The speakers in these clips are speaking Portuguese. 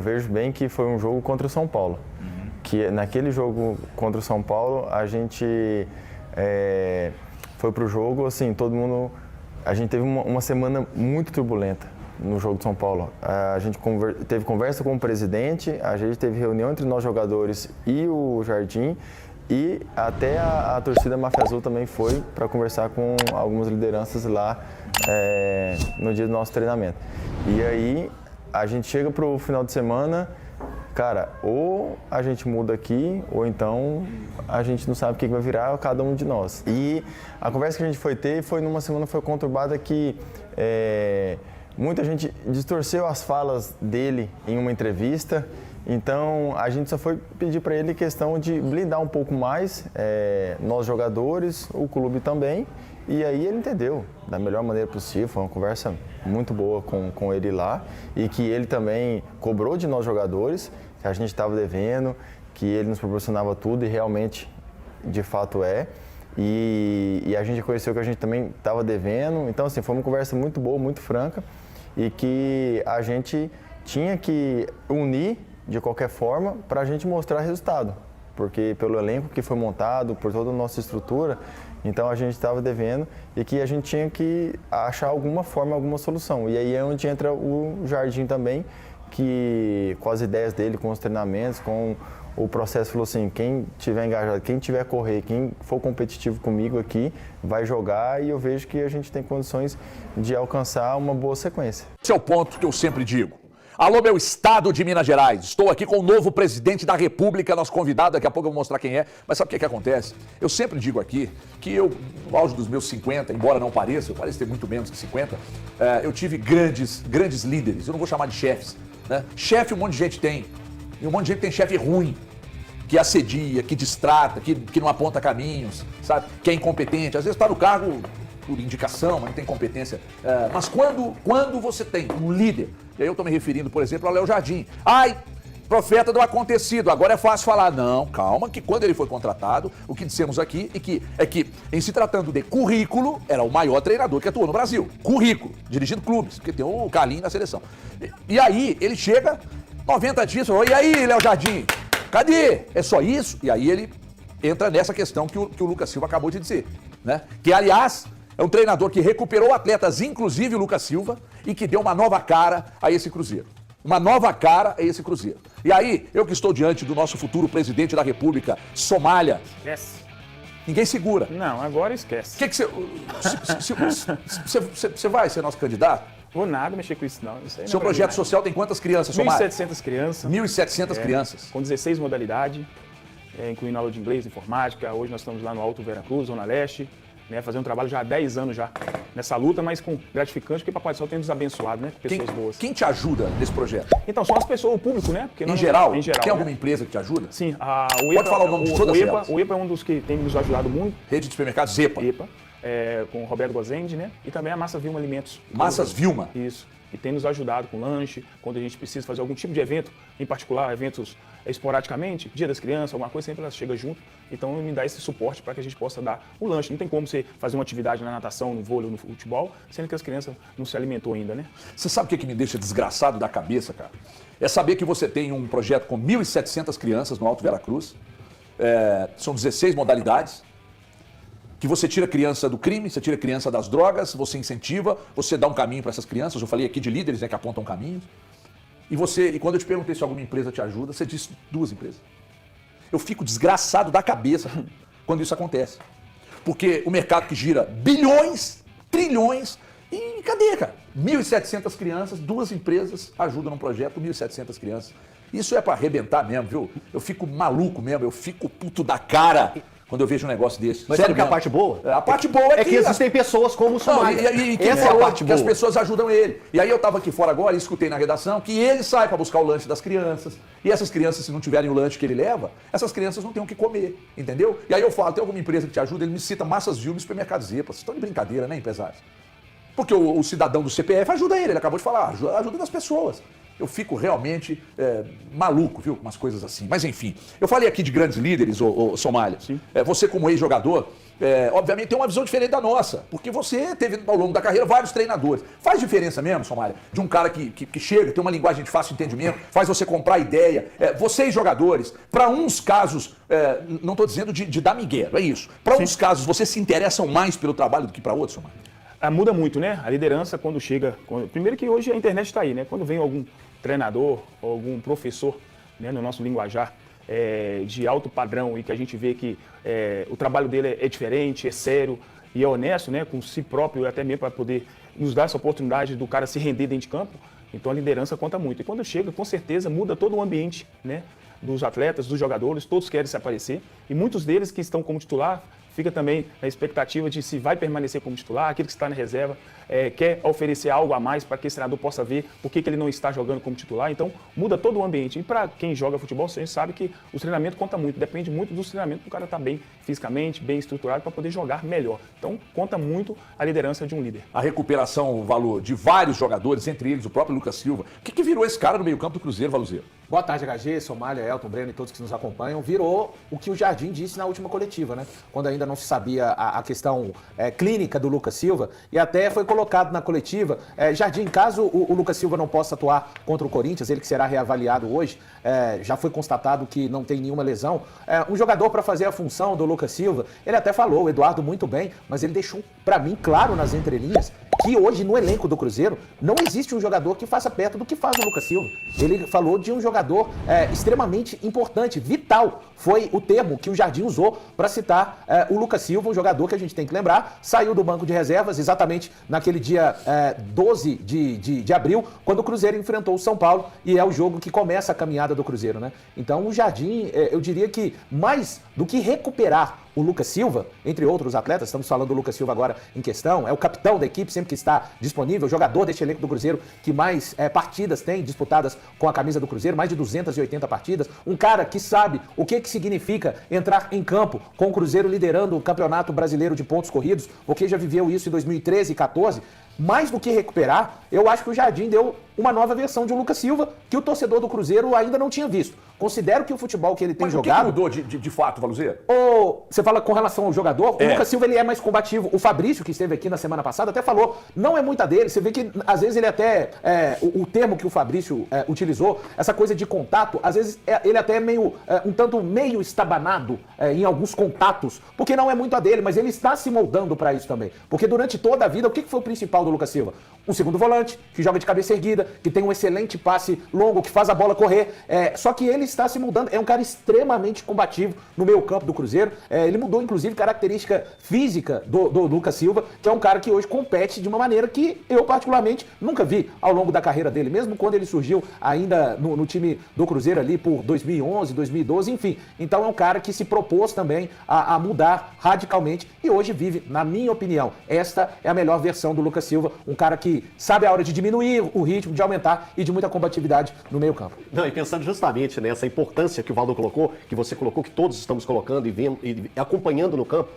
Eu vejo bem que foi um jogo contra o São Paulo. Que naquele jogo contra o São Paulo, a gente foi pro jogo, assim, todo mundo... A gente teve uma semana muito turbulenta no jogo de São Paulo. A gente teve conversa com o presidente, a gente teve reunião entre nós jogadores e o Jardim, e até a torcida Máfia Azul também foi para conversar com algumas lideranças lá no dia do nosso treinamento. E aí a gente chega pro final de semana, cara, ou a gente muda aqui, ou então a gente não sabe o que vai virar cada um de nós. E a conversa que a gente foi ter foi numa semana foi conturbada que muita gente distorceu as falas dele em uma entrevista. Então a gente só foi pedir para ele questão de blindar um pouco mais nós jogadores, o clube também. E aí ele entendeu da melhor maneira possível, foi uma conversa muito boa com ele lá. E que ele também cobrou de nós jogadores, que a gente estava devendo, que ele nos proporcionava tudo e realmente, de fato E a gente reconheceu que a gente também estava devendo. Então assim, foi uma conversa muito boa, muito franca. E que a gente tinha que unir de qualquer forma para a gente mostrar resultado. Porque pelo elenco que foi montado, por toda a nossa estrutura, então a gente estava devendo e que a gente tinha que achar alguma forma, alguma solução. E aí é onde entra o Jardim também, que com as ideias dele, com os treinamentos, com o processo, falou assim, quem tiver engajado, quem tiver correr, quem for competitivo comigo aqui, vai jogar, e eu vejo que a gente tem condições de alcançar uma boa sequência. Esse é o ponto que eu sempre digo. Alô, meu estado de Minas Gerais. Estou aqui com o novo presidente da República, nosso convidado. Daqui a pouco eu vou mostrar quem é. Mas sabe o que acontece? Eu sempre digo aqui que eu, no auge dos meus 50, embora não pareça, eu pareço ter muito menos que 50, eu tive grandes líderes. Eu não vou chamar de chefes, né? Chefe um monte de gente tem. E um monte de gente tem chefe ruim, que assedia, que distrata, que não aponta caminhos, sabe? Que é incompetente. Às vezes está no cargo por indicação, mas não tem competência. Mas quando você tem um líder, e aí eu estou me referindo, por exemplo, ao Léo Jardim. Ai, profeta do acontecido, agora é fácil falar. Não, calma, que quando ele foi contratado, o que dissemos aqui é que, em se tratando de currículo, era o maior treinador que atuou no Brasil. Currículo, dirigindo clubes, porque tem o Carlinhos na seleção. E aí, ele chega, 90 dias, falou, e aí, Léo Jardim, cadê? É só isso? E aí ele entra nessa questão que o Lucas Silva acabou de dizer, né? Que, aliás, é um treinador que recuperou atletas, inclusive o Lucas Silva, e que deu uma nova cara a esse Cruzeiro. Uma nova cara a esse Cruzeiro. E aí, eu que estou diante do nosso futuro presidente da República, Somália. Esquece. Ninguém segura. Não, agora esquece. Que você vai ser nosso candidato? Vou nada mexer com isso, não. Isso aí não Seu projeto social tem quantas crianças, Somália? 1.700 crianças. 1.700 crianças. Com 16 modalidades, incluindo aula de inglês, informática. Hoje nós estamos lá no Alto Veracruz, Zona Leste. Fazendo um trabalho já há 10 anos já nessa luta, mas com gratificante, porque Papai do Céu tem nos abençoado, né? Pessoas boas. Quem te ajuda nesse projeto? Então, são as pessoas, o público, né? Porque Em geral? Tem né? Alguma empresa que te ajuda? Sim. O EPA, pode falar o nome de todas elas. O EPA é um dos que tem nos ajudado muito. Rede de supermercados EPA. EPA, com o Roberto Gozende, né? E também a Massa Vilma Alimentos. Massas Vilma? Isso. E tem nos ajudado com lanche, quando a gente precisa fazer algum tipo de evento, em particular, eventos esporadicamente, Dia das Crianças, alguma coisa, sempre ela chega junto. Então, me dá esse suporte para que a gente possa dar o lanche. Não tem como você fazer uma atividade na natação, no vôlei, no futebol, sendo que as crianças não se alimentou ainda, né? Você sabe o que me deixa desgraçado da cabeça, cara? É saber que você tem um projeto com 1.700 crianças no Alto Veracruz, são 16 modalidades, que você tira a criança do crime, você tira a criança das drogas, você incentiva, você dá um caminho para essas crianças. Eu falei aqui de líderes, né, que apontam caminhos. E quando eu te perguntei se alguma empresa te ajuda, você disse 2 empresas. Eu fico desgraçado da cabeça quando isso acontece. Porque o mercado que gira bilhões, trilhões, e cadê, cara? 1.700 crianças, 2 empresas ajudam no projeto, 1.700 crianças. Isso é para arrebentar mesmo, viu? Eu fico maluco mesmo, eu fico puto da cara quando eu vejo um negócio desse. Mas sabe que a parte boa? A parte boa é que existem pessoas como o Somália. Essa é a parte boa. Que as pessoas ajudam ele. E aí eu estava aqui fora agora e escutei na redação que ele sai para buscar o lanche das crianças. E essas crianças, se não tiverem o lanche que ele leva, essas crianças não têm o que comer, entendeu? E aí eu falo, tem alguma empresa que te ajuda? Ele me cita Massas Vilma e Supermercados Zepa. Vocês estão de brincadeira, né, empresários? Porque o cidadão do CPF ajuda ele acabou de falar, ajuda das pessoas. Eu fico realmente maluco, viu, com umas coisas assim. Mas enfim, eu falei aqui de grandes líderes, Somália. Sim. Você como ex-jogador, obviamente, tem uma visão diferente da nossa, porque você teve, ao longo da carreira, vários treinadores. Faz diferença mesmo, Somália, de um cara que chega, tem uma linguagem de fácil entendimento, faz você comprar ideia. Vocês, jogadores, para uns casos, não estou dizendo de dar migué, é isso. Para uns casos, vocês se interessam mais pelo trabalho do que para outros, Somália? Muda muito, né? A liderança quando chega... Primeiro que hoje a internet está aí, né? Quando vem algum treinador, algum professor, né, no nosso linguajar, de alto padrão e que a gente vê que o trabalho dele é diferente, é sério e é honesto, né, com si próprio, até mesmo para poder nos dar essa oportunidade do cara se render dentro de campo, então a liderança conta muito. E quando chega, com certeza, muda todo o ambiente, né, dos atletas, dos jogadores, todos querem se aparecer e muitos deles que estão como titular fica também na expectativa de se vai permanecer como titular, aquele que está na reserva quer oferecer algo a mais para que esse treinador possa ver por que ele não está jogando como titular. Então, muda todo o ambiente. E para quem joga futebol, a gente sabe que o treinamento conta muito, depende muito dos treinamentos para o cara estar bem fisicamente, bem estruturado para poder jogar melhor. Então, conta muito a liderança de um líder. A recuperação, Valu, de vários jogadores, entre eles o próprio Lucas Silva. O que virou esse cara no meio-campo do Cruzeiro, Valuzeiro? Boa tarde, HG, Somália, Elton, Breno e todos que nos acompanham. Virou o que o Jardim disse na última coletiva, né? Quando ainda não se sabia a questão clínica do Lucas Silva. E até foi colocado na coletiva, Jardim, caso o Lucas Silva não possa atuar contra o Corinthians, ele que será reavaliado hoje, já foi constatado que não tem nenhuma lesão. Um jogador para fazer a função do Lucas Silva, ele até falou, o Eduardo, muito bem, mas ele deixou para mim claro nas entrelinhas que hoje no elenco do Cruzeiro não existe um jogador que faça perto do que faz o Lucas Silva. Ele falou de um jogador extremamente importante, vital, foi o termo que o Jardim usou para citar o Lucas Silva, um jogador que a gente tem que lembrar, saiu do banco de reservas exatamente naquele dia 12 de abril, quando o Cruzeiro enfrentou o São Paulo e é o jogo que começa a caminhada do Cruzeiro, né? Então o Jardim, eu diria que mais do que recuperar o Lucas Silva, entre outros atletas, estamos falando do Lucas Silva agora em questão, é o capitão da equipe, sempre que está disponível, jogador deste elenco do Cruzeiro que mais partidas tem disputadas com a camisa do Cruzeiro, mais de 280 partidas, um cara que sabe o que significa entrar em campo com o Cruzeiro liderando o Campeonato Brasileiro de Pontos Corridos, porque já viveu isso em 2013 e 2014, mais do que recuperar, eu acho que o Jardim deu uma nova versão de um Lucas Silva que o torcedor do Cruzeiro ainda não tinha visto. Considero que o futebol que ele tem jogado... Mas o que mudou de fato, Valuzeiro? Você fala com relação ao jogador, o Lucas Silva ele é mais combativo. O Fabrício, que esteve aqui na semana passada, até falou, não é muita dele. Você vê que às vezes ele até... o termo que o Fabrício utilizou, essa coisa de contato, às vezes ele até é meio, um tanto meio estabanado em alguns contatos, porque não é muito a dele, mas ele está se moldando para isso também. Porque durante toda a vida, o que foi o principal do Lucas Silva? Um segundo volante, que joga de cabeça erguida, que tem um excelente passe longo, que faz a bola correr. Só que ele está se mudando, é um cara extremamente combativo no meio campo do Cruzeiro. Ele mudou, inclusive, característica física do Lucas Silva, que é um cara que hoje compete de uma maneira que eu, particularmente, nunca vi ao longo da carreira dele, mesmo quando ele surgiu ainda no time do Cruzeiro ali por 2011, 2012, enfim. Então é um cara que se propôs também a mudar radicalmente e hoje vive, na minha opinião, esta é a melhor versão do Lucas Silva, um cara que sabe a hora de diminuir o ritmo, de aumentar e de muita combatividade no meio campo. Não, e pensando justamente nessa importância que o Valdo colocou, que você colocou, que todos estamos colocando e vendo e acompanhando no campo,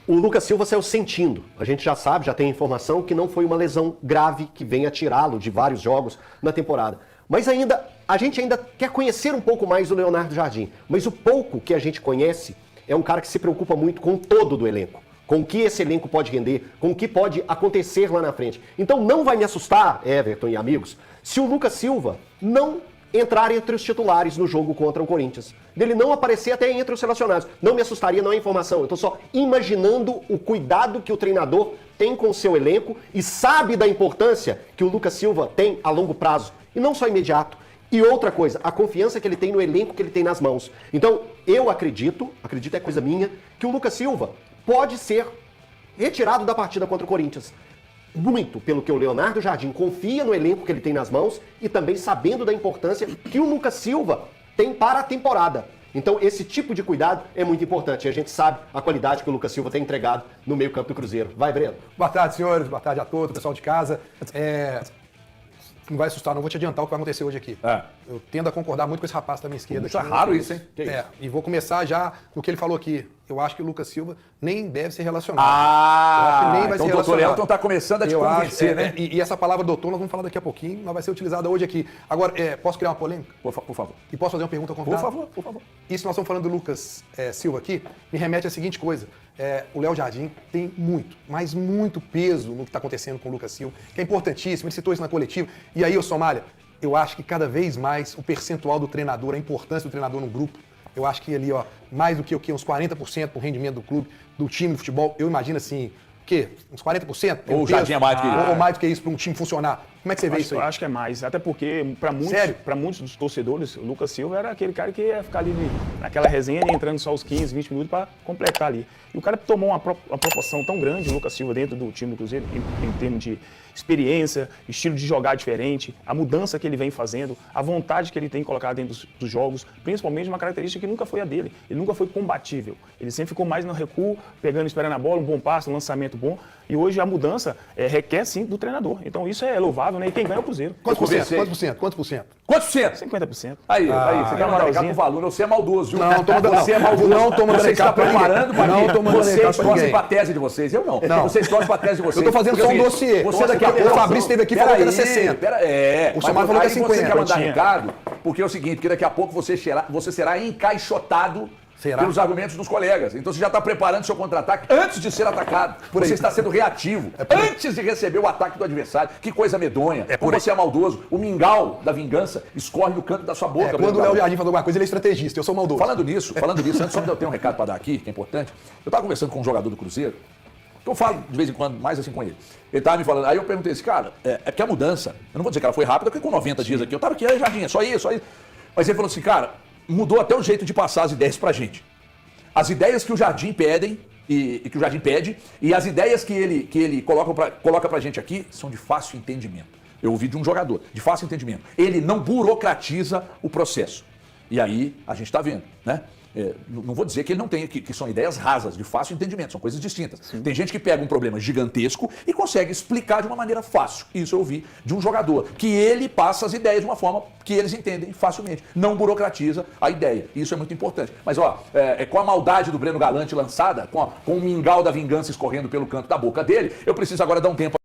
o Lucas Silva saiu sentindo. A gente já sabe, já tem informação que não foi uma lesão grave que venha tirá-lo de vários jogos na temporada. Mas a gente ainda quer conhecer um pouco mais o Leonardo Jardim. Mas o pouco que a gente conhece é um cara que se preocupa muito com o todo do elenco. Com o que esse elenco pode render, com o que pode acontecer lá na frente. Então não vai me assustar, Everton e amigos, se o Lucas Silva não entrar entre os titulares no jogo contra o Corinthians. Dele não aparecer até entre os relacionados. Não me assustaria, não é informação. Eu estou só imaginando o cuidado que o treinador tem com o seu elenco e sabe da importância que o Lucas Silva tem a longo prazo. E não só imediato. E outra coisa, a confiança que ele tem no elenco que ele tem nas mãos. Então, eu acredito é coisa minha, que o Lucas Silva pode ser retirado da partida contra o Corinthians. Muito pelo que o Leonardo Jardim confia no elenco que ele tem nas mãos e também sabendo da importância que o Lucas Silva tem para a temporada. Então esse tipo de cuidado é muito importante. E a gente sabe a qualidade que o Lucas Silva tem entregado no meio-campo do Cruzeiro. Vai, Breno. Boa tarde, senhores. Boa tarde a todos, pessoal de casa. Não vai assustar, não vou te adiantar o que vai acontecer hoje aqui. Eu tendo a concordar muito com esse rapaz da minha esquerda. Isso é raro isso, hein? E vou começar já no que ele falou aqui. Eu acho que o Lucas Silva nem deve ser relacionado. Então o doutor Elton está começando a te convencer, né? E essa palavra doutor nós vamos falar daqui a pouquinho, mas vai ser utilizada hoje aqui. Agora, posso criar uma polêmica? Por favor. E posso fazer uma pergunta ao convidado? Por favor. Isso nós estamos falando do Lucas Silva aqui, me remete à seguinte coisa. O Léo Jardim tem muito, mas muito peso no que está acontecendo com o Lucas Silva, que é importantíssimo, ele citou isso na coletiva. E aí, Somália, eu acho que cada vez mais o percentual do treinador, a importância do treinador no grupo, eu acho que ali, mais do que uns 40% do rendimento do clube, do time de futebol, eu imagino assim, o quê? Uns 40%? Ou o Jardim é mais do que isso. Ou mais do que isso para um time funcionar. Como é que você vê isso aí? Eu acho que é mais, até porque para muitos dos torcedores, o Lucas Silva era aquele cara que ia ficar ali naquela resenha, entrando só os 15, 20 minutos para completar ali. E o cara tomou uma proporção tão grande, o Lucas Silva, dentro do time do Cruzeiro, em termos de experiência, estilo de jogar diferente, a mudança que ele vem fazendo, a vontade que ele tem colocado dentro dos jogos, principalmente uma característica que nunca foi a dele. Ele nunca foi combatível. Ele sempre ficou mais no recuo, pegando, esperando a bola, um bom passe, um lançamento bom. E hoje a mudança requer, sim, do treinador. Então isso é louvável, né? E quem ganha é o Cruzeiro. Quantos por cento? Quantos por cento? 50%. Aí, você quer marcar com valor, você é maldoso, viu? Não, tô mandando, você é maldoso. Não tô mandando você está preparando para não tô mandando vocês pra torcem ninguém. para a tese de vocês. Eu não. Vocês torcem para a tese de vocês. Eu tô fazendo só um dossiê. Você daqui a pouco... O Fabrício esteve aqui e falou que era 60. O Somália falou que é 50. Você quer mandar recado, porque é o seguinte, porque daqui a pouco você será encaixotado pelos argumentos dos colegas. Então você já está preparando seu contra-ataque antes de ser atacado. Você está sendo reativo antes de receber o ataque do adversário. Que coisa medonha. Como você é maldoso. O mingau da vingança escorre no canto da sua boca. Quando o Léo Jardim falou alguma coisa, ele é estrategista. Eu sou maldoso. Falando nisso, antes só de eu ter um recado para dar aqui, que é importante. Eu estava conversando com um jogador do Cruzeiro, que eu falo de vez em quando, mais assim com ele. Ele estava me falando, aí eu perguntei assim, cara, é porque a mudança, eu não vou dizer que ela foi rápida, porque com 90 dias aqui, eu estava aqui, Jardim, só isso. Mas ele falou assim, cara, mudou até o jeito de passar as ideias pra gente. As ideias que o Jardim pedem e que o Jardim pede e as ideias que ele coloca pra gente aqui são de fácil entendimento. Eu ouvi de um jogador, de fácil entendimento. Ele não burocratiza o processo. E aí a gente está vendo, né? Não vou dizer que ele não tem, que são ideias rasas, de fácil entendimento, são coisas distintas. Sim. Tem gente que pega um problema gigantesco e consegue explicar de uma maneira fácil. Isso eu ouvi de um jogador, que ele passa as ideias de uma forma que eles entendem facilmente, não burocratiza a ideia. Isso é muito importante. Mas com a maldade do Breno Galante lançada, com o mingau da vingança escorrendo pelo canto da boca dele, eu preciso agora dar um tempo